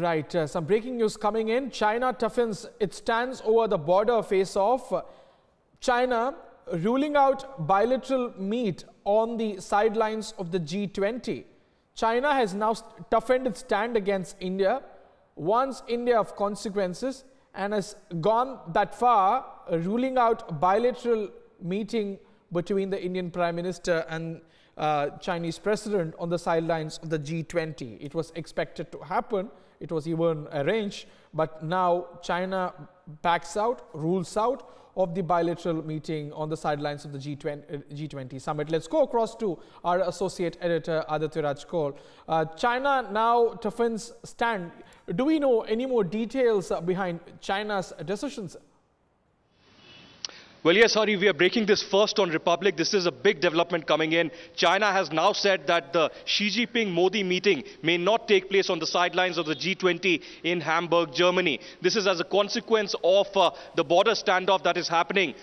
Right, some breaking news coming in. China toughens its stance over the border face-off. China ruling out bilateral meet on the sidelines of the G20. China has now toughened its stand against India, warns India of consequences, and has gone that far, ruling out bilateral meeting between the Indian Prime Minister and Chinese President on the sidelines of the G20. It was expected to happen. It was even arranged, but now China backs out, rules out of the bilateral meeting on the sidelines of the G20 summit. Let's go across to our associate editor, Aditya Rajkol. China now toughens stand. Do we know any more details behind China's decisions? Well, yes, Hari, we are breaking this first on Republic. This is a big development coming in. China has now said that the Xi Jinping-Modi meeting may not take place on the sidelines of the G20 in Hamburg, Germany. This is as a consequence of the border standoff that is happening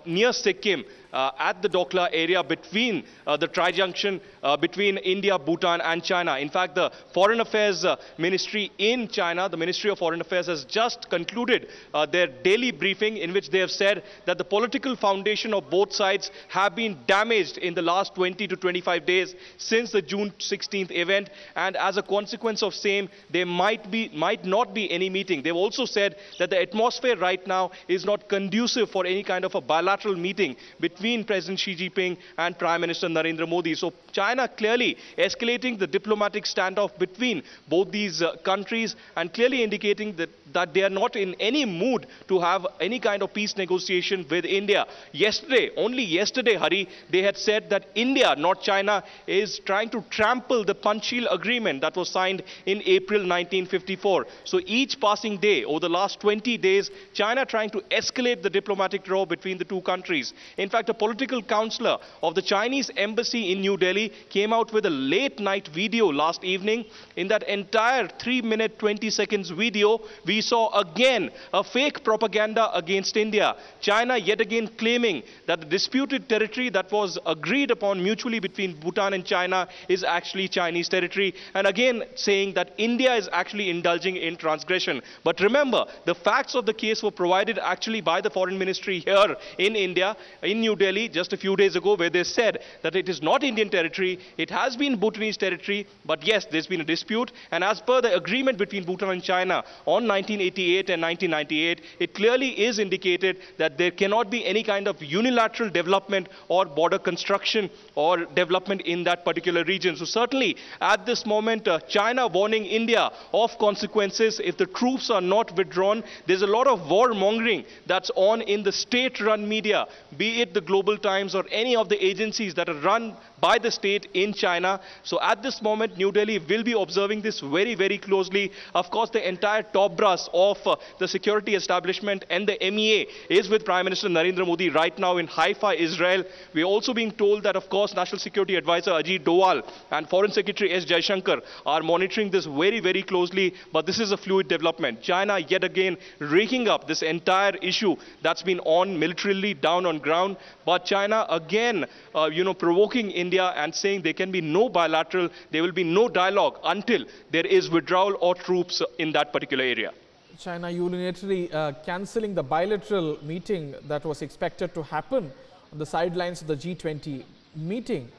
near Sikkim, at the Dokla area between the tri-junction between India, Bhutan and China. In fact, the Foreign Affairs Ministry in China, the Ministry of Foreign Affairs, has just concluded their daily briefing in which they have said that the political foundation of both sides have been damaged in the last 20 to 25 days since the June 16th event, and as a consequence of same, there might not be any meeting. They've also said that the atmosphere right now is not conducive for any kind of a bilateral meeting between President Xi Jinping and Prime Minister Narendra Modi. So China clearly escalating the diplomatic standoff between both these countries and clearly indicating that they are not in any mood to have any kind of peace negotiation with India. Yesterday, only yesterday, Hari, they had said that India, not China, is trying to trample the Panchsheel agreement that was signed in April 1954. So each passing day, over the last 20 days, China trying to escalate the diplomatic row between the two countries. In fact, a political counselor of the Chinese embassy in New Delhi came out with a late night video last evening. In that entire 3-minute 20 seconds video, we saw again a fake propaganda against India. China yet again claiming that the disputed territory that was agreed upon mutually between Bhutan and China is actually Chinese territory, and again saying that India is actually indulging in transgression. But remember, the facts of the case were provided actually by the Foreign Ministry here in India, in New Delhi, just a few days ago, where they said that it is not Indian territory, it has been Bhutanese territory, but yes, there's been a dispute, and as per the agreement between Bhutan and China on 1988 and 1998, it clearly is indicated that there cannot be any kind of unilateral development or border construction or development in that particular region. So certainly at this moment, China warning India of consequences if the troops are not withdrawn. There's a lot of warmongering that's on in the state-run media, be it the Global Times or any of the agencies that are run by the state in China. So at this moment, New Delhi will be observing this very, very closely. Of course, the entire top brass of the security establishment and the MEA is with Prime Minister Narendra Modi right now in Haifa, Israel. We are also being told that, of course, National Security Advisor Ajit Doval and Foreign Secretary S. Jaishankar are monitoring this very, very closely. But this is a fluid development. China yet again raking up this entire issue that's been on militarily down on ground. But China again, provoking India and saying there can be no bilateral, there will be no dialogue until there is withdrawal or troops in that particular area. China unilaterally cancelling the bilateral meeting that was expected to happen on the sidelines of the G20 meeting.